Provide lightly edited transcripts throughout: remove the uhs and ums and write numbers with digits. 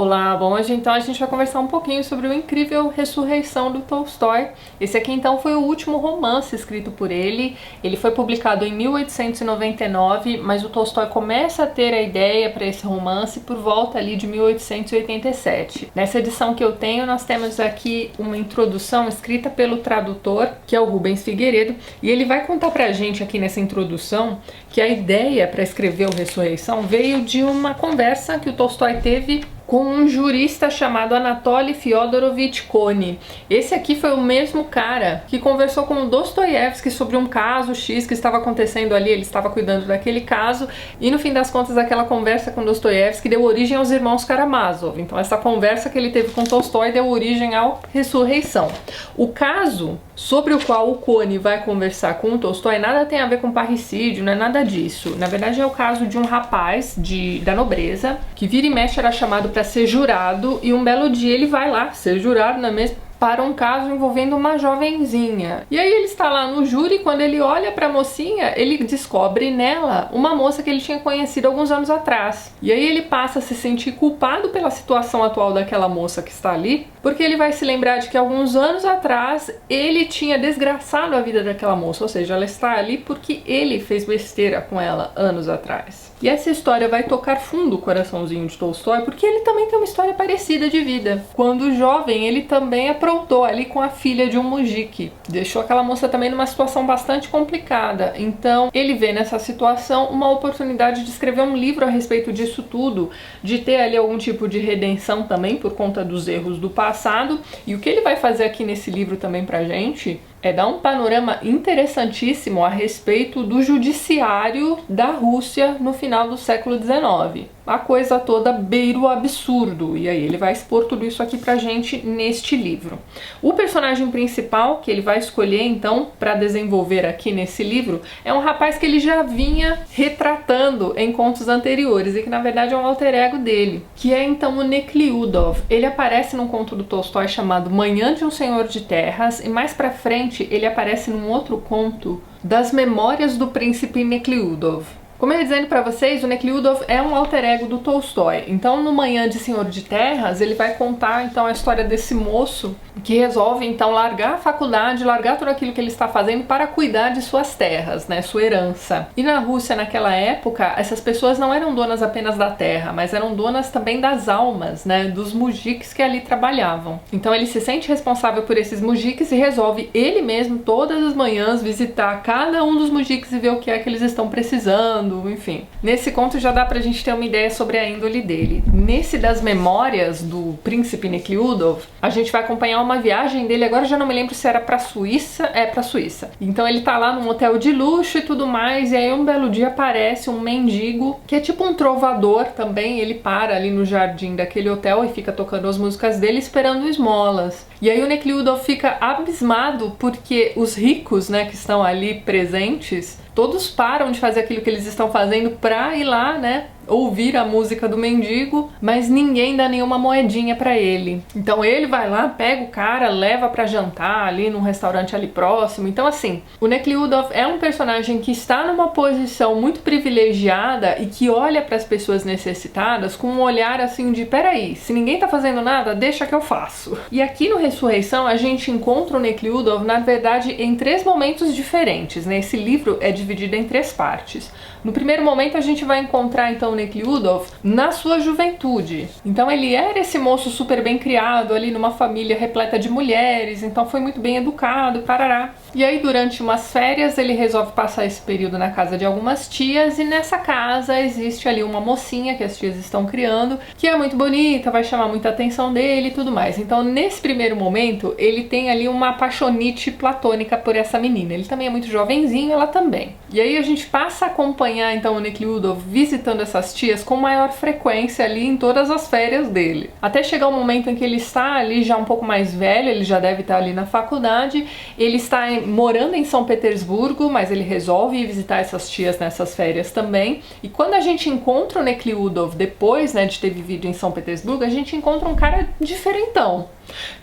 Olá, bom, hoje então a gente vai conversar um pouquinho sobre o incrível Ressurreição do Tolstói. Esse aqui então foi o último romance escrito por ele. Ele foi publicado em 1899, mas o Tolstói começa a ter a ideia para esse romance por volta ali de 1887. Nessa edição que eu tenho, nós temos aqui uma introdução escrita pelo tradutor, que é o Rubens Figueiredo, e ele vai contar pra gente aqui nessa introdução que a ideia para escrever o Ressurreição veio de uma conversa que o Tolstói teve com um jurista chamado Anatoly Fyodorovich Koni. Esse aqui foi o mesmo cara que conversou com o Dostoiévski sobre um caso X que estava acontecendo ali, ele estava cuidando daquele caso, e no fim das contas aquela conversa com Dostoiévski deu origem aos irmãos Karamazov. Então essa conversa que ele teve com Tolstói deu origem ao Ressurreição. O caso sobre o qual o Koni vai conversar com o Tolstói nada tem a ver com parricídio, não é nada disso. Na verdade é o caso de um rapaz da nobreza que vira e mexe era chamado para ser jurado, e um belo dia ele vai lá ser jurado na mesma para um caso envolvendo uma jovenzinha. E aí ele está lá no júri, quando ele olha para a mocinha, ele descobre nela uma moça que ele tinha conhecido alguns anos atrás. E aí ele passa a se sentir culpado pela situação atual daquela moça que está ali, porque ele vai se lembrar de que alguns anos atrás ele tinha desgraçado a vida daquela moça, ou seja, ela está ali porque ele fez besteira com ela anos atrás. E essa história vai tocar fundo o coraçãozinho de Tolstói, porque ele também tem uma história parecida de vida. Quando jovem, ele também aprontou ali com a filha de um mujik. Deixou aquela moça também numa situação bastante complicada. Então, ele vê nessa situação uma oportunidade de escrever um livro a respeito disso tudo, de ter ali algum tipo de redenção também por conta dos erros do passado. E o que ele vai fazer aqui nesse livro também pra gente é dar um panorama interessantíssimo a respeito do judiciário da Rússia no final do século XIX. A coisa toda beira o absurdo, e aí ele vai expor tudo isso aqui pra gente neste livro. O personagem principal que ele vai escolher então para desenvolver aqui nesse livro é um rapaz que ele já vinha retratando em contos anteriores e que na verdade é um alter ego dele, que é então o Nekliudov. Ele aparece num conto do Tolstói chamado Manhã de um Senhor de Terras, e mais pra frente ele aparece num outro conto das Memórias do Príncipe Nekliudov. Como eu ia dizendo para vocês, o Nekliudov é um alter ego do Tolstói. Então, no Manhã de Senhor de Terras, ele vai contar então a história desse moço que resolve então largar a faculdade, largar tudo aquilo que ele está fazendo para cuidar de suas terras, né, sua herança. E na Rússia, naquela época, essas pessoas não eram donas apenas da terra, mas eram donas também das almas, né, dos mujiks que ali trabalhavam. Então, ele se sente responsável por esses mujiks e resolve ele mesmo todas as manhãs visitar cada um dos mujiks e ver o que é que eles estão precisando. Enfim, nesse conto já dá pra gente ter uma ideia sobre a índole dele. Nesse das Memórias do Príncipe Nekliudov, a gente vai acompanhar uma viagem dele, agora já não me lembro se era pra Suíça, pra Suíça. Então ele tá lá num hotel de luxo e tudo mais, e aí um belo dia aparece um mendigo, que é tipo um trovador também, ele para ali no jardim daquele hotel e fica tocando as músicas dele esperando esmolas. E aí o Nekliudov fica abismado porque os ricos, né, que estão ali presentes, todos param de fazer aquilo que eles estão fazendo pra ir lá, né, ouvir a música do mendigo, mas ninguém dá nenhuma moedinha pra ele. Então ele vai lá, pega o cara, leva pra jantar ali num restaurante ali próximo. Então assim, o Nekliudov é um personagem que está numa posição muito privilegiada e que olha pras pessoas necessitadas com um olhar assim de peraí, se ninguém tá fazendo nada, deixa que eu faço. E aqui no Ressurreição a gente encontra o Nekliudov, na verdade, em 3 momentos diferentes, né? Esse livro é dividido em 3 partes. No primeiro momento a gente vai encontrar então o Nekliudov na sua juventude. Então ele era esse moço super bem criado ali numa família repleta de mulheres, então foi muito bem educado, parará. E aí durante umas férias ele resolve passar esse período na casa de algumas tias, e nessa casa existe ali uma mocinha que as tias estão criando, que é muito bonita, vai chamar muita atenção dele e tudo mais. Então nesse primeiro momento ele tem ali uma apaixonite platônica por essa menina. Ele também é muito jovenzinho, ela também. E aí a gente passa a acompanhar então o Nekliudov visitando essas tias com maior frequência ali em todas as férias dele. Até chegar o momento em que ele está ali já um pouco mais velho, ele já deve estar ali na faculdade, ele está morando em São Petersburgo, mas ele resolve ir visitar essas tias nessas férias também. E quando a gente encontra o Nekliudov depois, né, de ter vivido em São Petersburgo, a gente encontra um cara diferentão.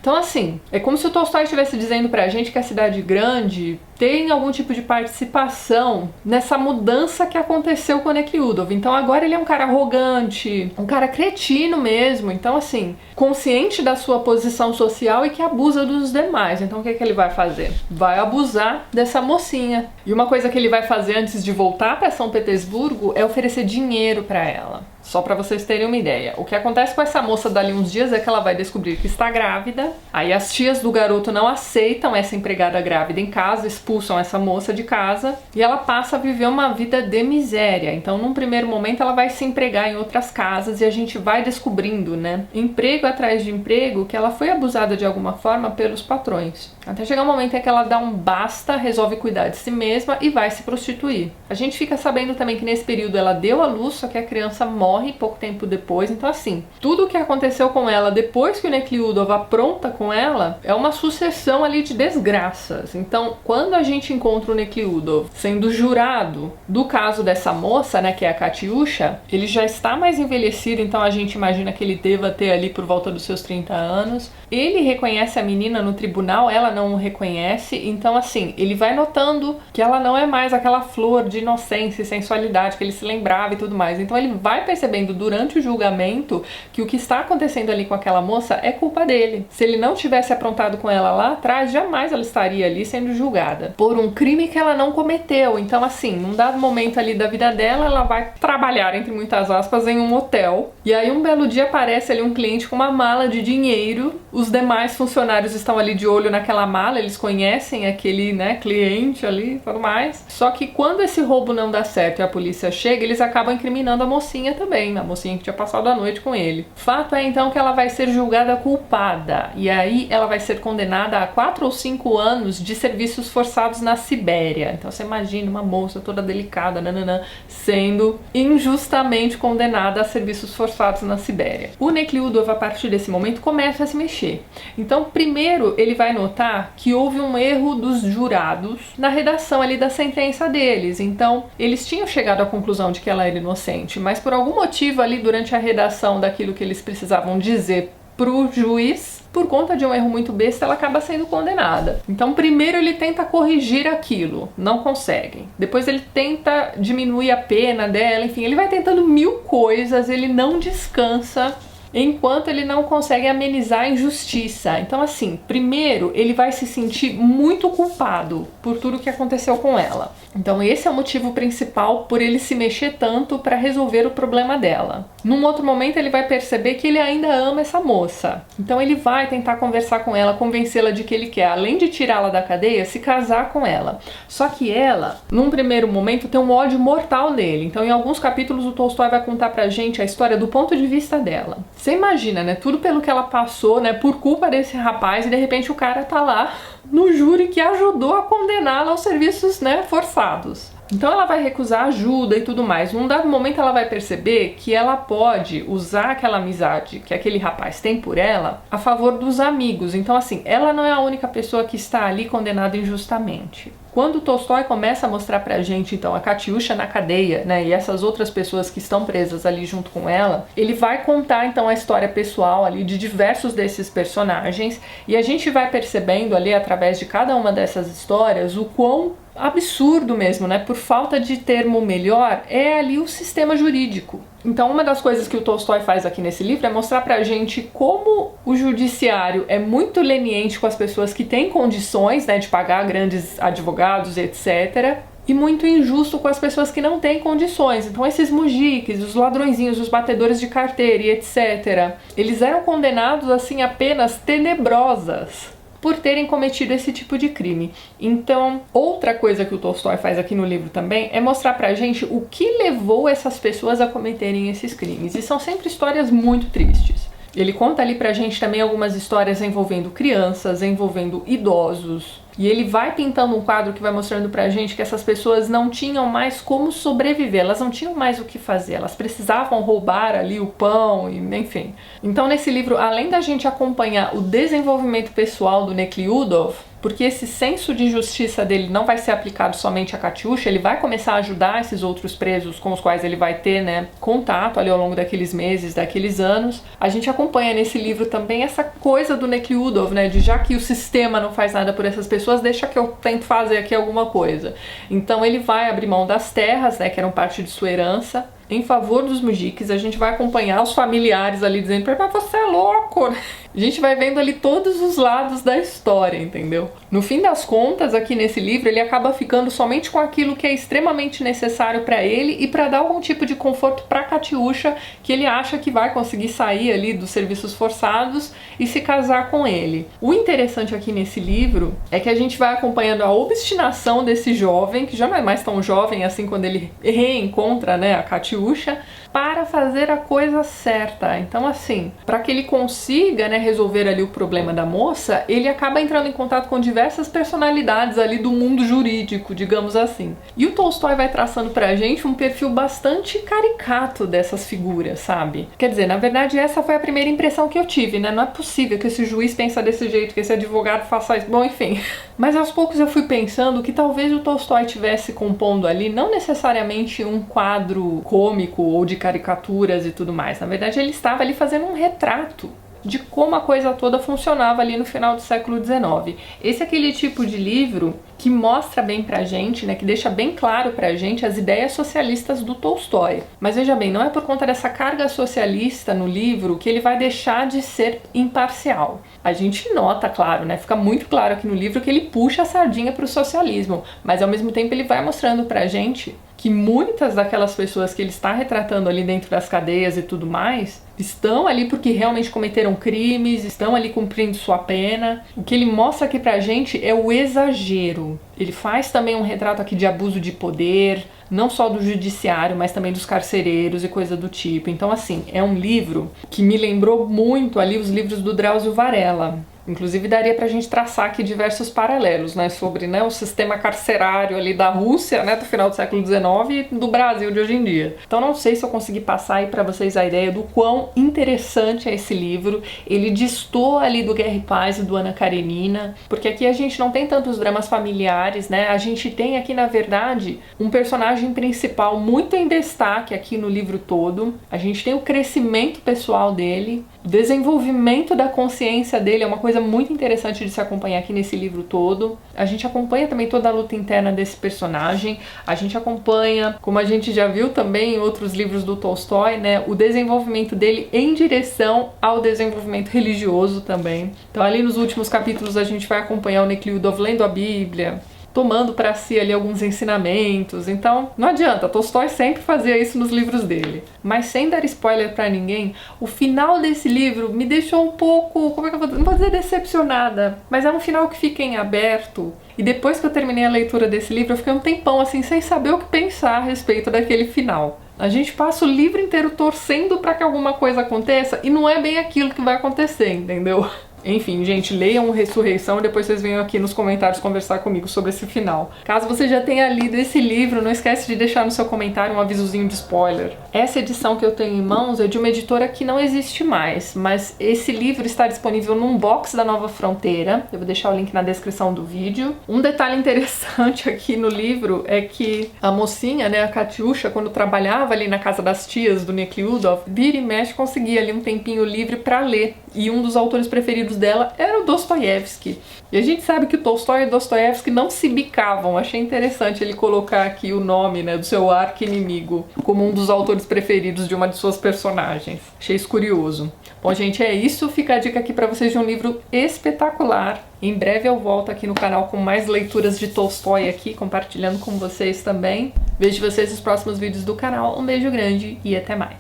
Então, assim, é como se o Tolstói estivesse dizendo pra gente que a cidade grande tem algum tipo de participação nessa mudança que aconteceu com o Nekhlyudov. Então agora ele é um cara arrogante, um cara cretino mesmo. Então, assim, consciente da sua posição social e que abusa dos demais. Então o que ele vai fazer? Vai abusar dessa mocinha. E uma coisa que ele vai fazer antes de voltar para São Petersburgo é oferecer dinheiro para ela. Só para vocês terem uma ideia. O que acontece com essa moça dali uns dias é que ela vai descobrir que está grávida. Aí as tias do garoto não aceitam essa empregada grávida em casa, expulsam essa moça de casa e ela passa a viver uma vida de miséria. Então, num primeiro momento, ela vai se empregar em outras casas e a gente vai descobrindo, né, emprego atrás de emprego, que ela foi abusada de alguma forma pelos patrões. Até chegar um momento em que ela dá um basta, resolve cuidar de si mesma e vai se prostituir. A gente fica sabendo também que nesse período ela deu à luz, só que a criança morre pouco tempo depois. Então, assim, tudo o que aconteceu com ela depois que o Nekhlyudov apronta com ela é uma sucessão ali de desgraças. Então, quando a gente encontra o Nekhlyudov sendo jurado do caso dessa moça, né, que é a Katyusha, ele já está mais envelhecido, então a gente imagina que ele deva ter ali por volta dos seus 30 anos. Ele reconhece a menina no tribunal, ela não o reconhece, então, assim, ele vai notando que ela não é mais aquela flor de inocência e sensualidade que ele se lembrava e tudo mais. Então ele vai percebendo durante o julgamento que o que está acontecendo ali com aquela moça é culpa dele. Se ele não tivesse aprontado com ela lá atrás, jamais ela estaria ali sendo julgada por um crime que ela não cometeu. Então, assim, num dado momento ali da vida dela, ela vai trabalhar, entre muitas aspas, em um hotel. E aí um belo dia aparece ali um cliente com uma mala de dinheiro. Os demais funcionários estão ali de olho naquela mala, eles conhecem aquele, né, cliente ali e tudo mais. Só que quando esse roubo não dá certo e a polícia chega, eles acabam incriminando a mocinha também, a mocinha que tinha passado a noite com ele. Fato é então que ela vai ser julgada culpada, e aí ela vai ser condenada a 4 ou 5 anos de serviços forçados na Sibéria. Então você imagina uma moça toda delicada, nananã, sendo injustamente condenada a serviços forçados na Sibéria. O Nekhlyudov, a partir desse momento, começa a se mexer. Então, primeiro, ele vai notar que houve um erro dos jurados na redação ali da sentença deles. Então, eles tinham chegado à conclusão de que ela era inocente, mas por algum motivo ali durante a redação daquilo que eles precisavam dizer pro juiz, por conta de um erro muito besta, ela acaba sendo condenada. Então, primeiro ele tenta corrigir aquilo, não consegue. Depois ele tenta diminuir a pena dela, enfim, ele vai tentando mil coisas, ele não descansa enquanto ele não consegue amenizar a injustiça. Então, assim, primeiro ele vai se sentir muito culpado por tudo que aconteceu com ela. Então esse é o motivo principal por ele se mexer tanto para resolver o problema dela. Num outro momento ele vai perceber que ele ainda ama essa moça. Então ele vai tentar conversar com ela, convencê-la de que ele quer, além de tirá-la da cadeia, se casar com ela. Só que ela, num primeiro momento, tem um ódio mortal nele. Então em alguns capítulos o Tolstói vai contar pra gente a história do ponto de vista dela. Você imagina, né? Tudo pelo que ela passou, né? Por culpa desse rapaz, e de repente o cara tá lá no júri que ajudou a condená-la aos serviços, né, forçados. Então ela vai recusar ajuda e tudo mais. Num dado momento ela vai perceber que ela pode usar aquela amizade que aquele rapaz tem por ela a favor dos amigos. Então, assim, ela não é a única pessoa que está ali condenada injustamente. Quando o Tolstói começa a mostrar pra gente, então, a Katyusha na cadeia, né, e essas outras pessoas que estão presas ali junto com ela, ele vai contar, então, a história pessoal ali de diversos desses personagens, e a gente vai percebendo ali, através de cada uma dessas histórias, o quão absurdo mesmo, né, por falta de termo melhor, é ali o sistema jurídico. Então, uma das coisas que o Tolstói faz aqui nesse livro é mostrar pra gente como o judiciário é muito leniente com as pessoas que têm condições, né, de pagar grandes advogados, etc., e muito injusto com as pessoas que não têm condições. Então esses mujiques, os ladrõezinhos, os batedores de carteira e etc., eles eram condenados assim a penas tenebrosas por terem cometido esse tipo de crime. Então, outra coisa que o Tolstói faz aqui no livro também é mostrar pra gente o que levou essas pessoas a cometerem esses crimes. E são sempre histórias muito tristes. Ele conta ali pra gente também algumas histórias envolvendo crianças, envolvendo idosos. E ele vai pintando um quadro que vai mostrando pra gente que essas pessoas não tinham mais como sobreviver, elas não tinham mais o que fazer, elas precisavam roubar ali o pão, e enfim. Então nesse livro, além da gente acompanhar o desenvolvimento pessoal do Nekhlyudov, porque esse senso de justiça dele não vai ser aplicado somente a Katiusha, ele vai começar a ajudar esses outros presos com os quais ele vai ter, né, contato ali ao longo daqueles meses, daqueles anos. A gente acompanha nesse livro também essa coisa do Nekliudov, né, de já que o sistema não faz nada por essas pessoas, deixa que eu tento fazer aqui alguma coisa. Então ele vai abrir mão das terras, né, que eram parte de sua herança, em favor dos mujiques. A gente vai acompanhar os familiares ali dizendo, mas você é louco, a gente vai vendo ali todos os lados da história, entendeu? No fim das contas, aqui nesse livro, ele acaba ficando somente com aquilo que é extremamente necessário para ele e para dar algum tipo de conforto para Katiusha, que ele acha que vai conseguir sair ali dos serviços forçados e se casar com ele. O interessante aqui nesse livro é que a gente vai acompanhando a obstinação desse jovem, que já não é mais tão jovem assim quando ele reencontra, né, a Katiusha, para fazer a coisa certa. Então, assim, para que ele consiga, né, resolver ali o problema da moça, ele acaba entrando em contato com diversas personalidades ali do mundo jurídico, digamos assim. E o Tolstói vai traçando pra gente um perfil bastante caricato dessas figuras, sabe? Quer dizer, na verdade, essa foi a primeira impressão que eu tive, né? Não é possível que esse juiz pensa desse jeito, que esse advogado faça isso. Bom, enfim. Mas aos poucos eu fui pensando que talvez o Tolstói tivesse compondo ali não necessariamente um quadro cômico ou de caricaturas e tudo mais. Na verdade, ele estava ali fazendo um retrato de como a coisa toda funcionava ali no final do século XIX. Esse é aquele tipo de livro que mostra bem pra gente, né, que deixa bem claro pra gente as ideias socialistas do Tolstói. Mas veja bem, não é por conta dessa carga socialista no livro que ele vai deixar de ser imparcial. A gente nota, claro, né, fica muito claro aqui no livro que ele puxa a sardinha pro socialismo, mas ao mesmo tempo ele vai mostrando pra gente que muitas daquelas pessoas que ele está retratando ali dentro das cadeias e tudo mais, estão ali porque realmente cometeram crimes, estão ali cumprindo sua pena. O que ele mostra aqui pra gente é o exagero. Ele faz também um retrato aqui de abuso de poder, não só do judiciário, mas também dos carcereiros e coisa do tipo. Então, assim, é um livro que me lembrou muito ali os livros do Drauzio Varela. Inclusive daria pra gente traçar aqui diversos paralelos, né, sobre, né, o sistema carcerário ali da Rússia, né, do final do século XIX e do Brasil de hoje em dia. Então não sei se eu consegui passar aí pra vocês a ideia do quão interessante é esse livro. Ele destoa ali do Guerra e Paz e do Ana Karenina, porque aqui a gente não tem tantos dramas familiares, né, a gente tem aqui, na verdade, um personagem principal muito em destaque aqui no livro todo. A gente tem o crescimento pessoal dele, o desenvolvimento da consciência dele, é uma coisa muito interessante de se acompanhar aqui nesse livro todo. A gente acompanha também toda a luta interna desse personagem, a gente acompanha, como a gente já viu também em outros livros do Tolstói, né, o desenvolvimento dele em direção ao desenvolvimento religioso também. Então ali nos últimos capítulos a gente vai acompanhar o Nekliudov lendo a Bíblia, tomando para si ali alguns ensinamentos. Então, não adianta, Tolstói sempre fazia isso nos livros dele. Mas sem dar spoiler para ninguém, o final desse livro me deixou um pouco, como é que eu vou dizer? Não vou dizer decepcionada, mas é um final que fica em aberto. E depois que eu terminei a leitura desse livro, eu fiquei um tempão assim, sem saber o que pensar a respeito daquele final. A gente passa o livro inteiro torcendo para que alguma coisa aconteça e não é bem aquilo que vai acontecer, entendeu? Enfim, gente, leiam Ressurreição e depois vocês venham aqui nos comentários conversar comigo sobre esse final. Caso você já tenha lido esse livro, não esquece de deixar no seu comentário um avisozinho de spoiler. Essa edição que eu tenho em mãos é de uma editora que não existe mais, mas esse livro está disponível num box da Nova Fronteira. Eu vou deixar o link na descrição do vídeo. Um detalhe interessante aqui no livro é que a mocinha, né, a Katiusha, quando trabalhava ali na casa das tias do Nekliudov, vira e mexe conseguia ali um tempinho livre para ler. E um dos autores preferidos dela era o Dostoiévski. E a gente sabe que o Tolstói e o Dostoiévski não se bicavam. Achei interessante ele colocar aqui o nome, né, do seu arqui-inimigo como um dos autores preferidos de uma de suas personagens. Achei isso curioso. Bom, gente, é isso. Fica a dica aqui pra vocês de um livro espetacular. Em breve eu volto aqui no canal com mais leituras de Tolstói aqui, compartilhando com vocês também. Vejo vocês nos próximos vídeos do canal. Um beijo grande e até mais.